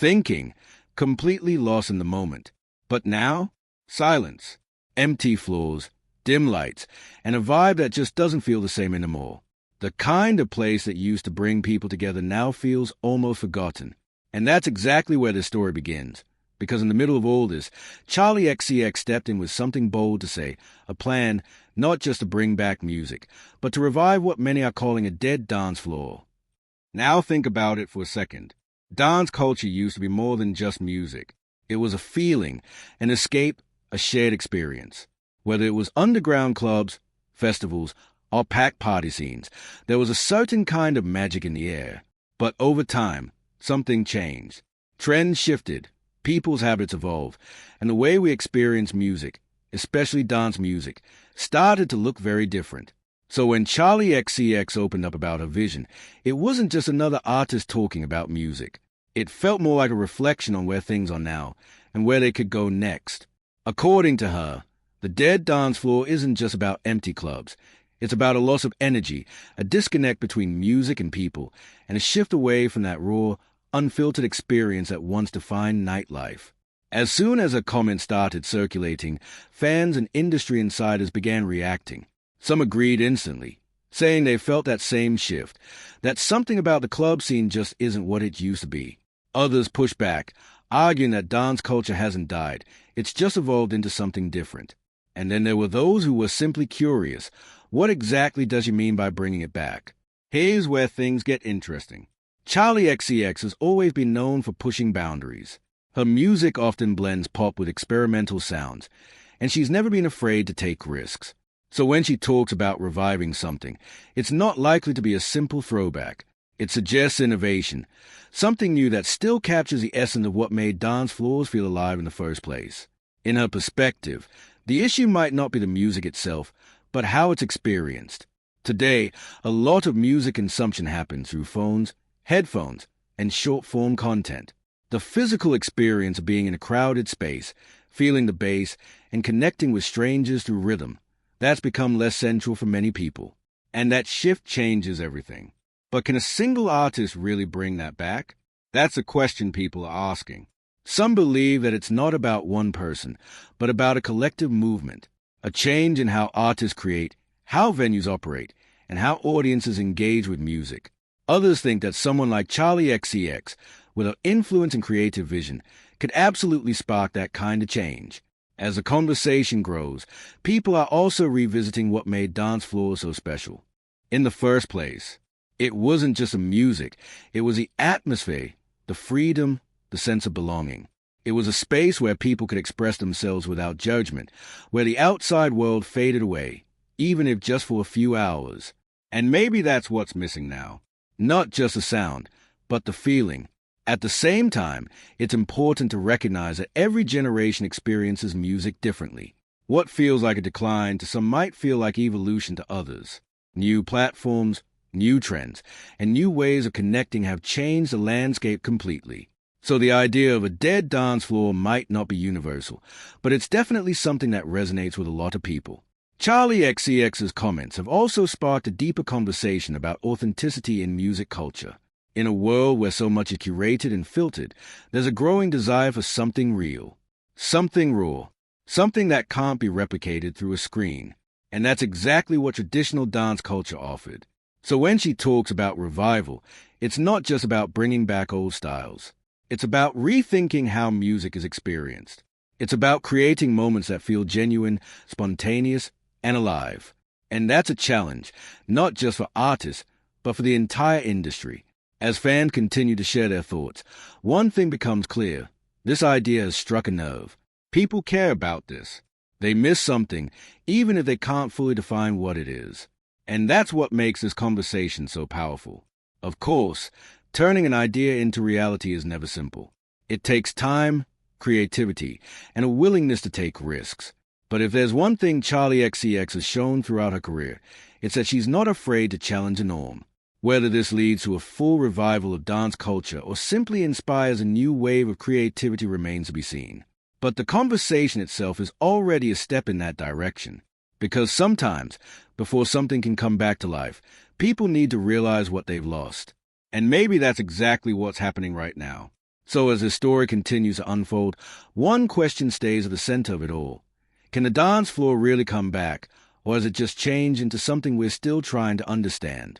thinking, completely lost in the moment. But now, silence, empty floors, dim lights, and a vibe that just doesn't feel the same anymore. The kind of place that used to bring people together now feels almost forgotten. And that's exactly where this story begins. Because in the middle of all this, Charli XCX stepped in with something bold to say, a plan not just to bring back music, but to revive what many are calling a dead dance floor. Now think about it for a second. Dance culture used to be more than just music. It was a feeling, an escape, a shared experience. Whether it was underground clubs, festivals, or packed party scenes, there was a certain kind of magic in the air. But over time, something changed. Trends shifted, people's habits evolved, and the way we experience music, especially dance music, started to look very different. So when Charli XCX opened up about her vision, it wasn't just another artist talking about music. It felt more like a reflection on where things are now and where they could go next. According to her, the dead dance floor isn't just about empty clubs. It's about a loss of energy, a disconnect between music and people, and a shift away from that raw, unfiltered experience that once defined nightlife. As soon as her comment started circulating, fans and industry insiders began reacting. Some agreed instantly, saying they felt that same shift, that something about the club scene just isn't what it used to be. Others pushed back, arguing that dance culture hasn't died, it's just evolved into something different. And then there were those who were simply curious. What exactly does she mean by bringing it back? Here's where things get interesting. Charli XCX has always been known for pushing boundaries. Her music often blends pop with experimental sounds, and she's never been afraid to take risks. So when she talks about reviving something, it's not likely to be a simple throwback. It suggests innovation, something new that still captures the essence of what made dance floors feel alive in the first place. In her perspective, the issue might not be the music itself, but how it's experienced. Today, a lot of music consumption happens through phones, headphones, and short-form content. The physical experience of being in a crowded space, feeling the bass, and connecting with strangers through rhythm, that's become less central for many people. And that shift changes everything. But can a single artist really bring that back? That's a question people are asking. Some believe that it's not about one person, but about a collective movement, a change in how artists create, how venues operate, and how audiences engage with music. Others think that someone like Charli XCX, with her influence and creative vision, could absolutely spark that kind of change. As the conversation grows, people are also revisiting what made dance floors so special. In the first place, it wasn't just the music, it was the atmosphere, the freedom, the sense of belonging. It was a space where people could express themselves without judgment, where the outside world faded away, even if just for a few hours. And maybe that's what's missing now. Not just the sound, but the feeling. At the same time, it's important to recognize that every generation experiences music differently. What feels like a decline to some might feel like evolution to others. New platforms, new trends, and new ways of connecting have changed the landscape completely. So the idea of a dead dance floor might not be universal, but it's definitely something that resonates with a lot of people. Charli XCX's comments have also sparked a deeper conversation about authenticity in music culture. In a world where so much is curated and filtered, there's a growing desire for something real, something raw, something that can't be replicated through a screen. And that's exactly what traditional dance culture offered. So when she talks about revival, it's not just about bringing back old styles. It's about rethinking how music is experienced. It's about creating moments that feel genuine, spontaneous, and alive. And that's a challenge, not just for artists, but for the entire industry. As fans continue to share their thoughts, one thing becomes clear. This idea has struck a nerve. People care about this. They miss something, even if they can't fully define what it is. And that's what makes this conversation so powerful. Of course, turning an idea into reality is never simple. It takes time, creativity, and a willingness to take risks. But if there's one thing Charli XCX has shown throughout her career, it's that she's not afraid to challenge a norm. Whether this leads to a full revival of dance culture or simply inspires a new wave of creativity remains to be seen. But the conversation itself is already a step in that direction. Because sometimes, before something can come back to life, people need to realize what they've lost. And maybe that's exactly what's happening right now. So as the story continues to unfold, one question stays at the center of it all. Can the dance floor really come back, or has it just changed into something we're still trying to understand?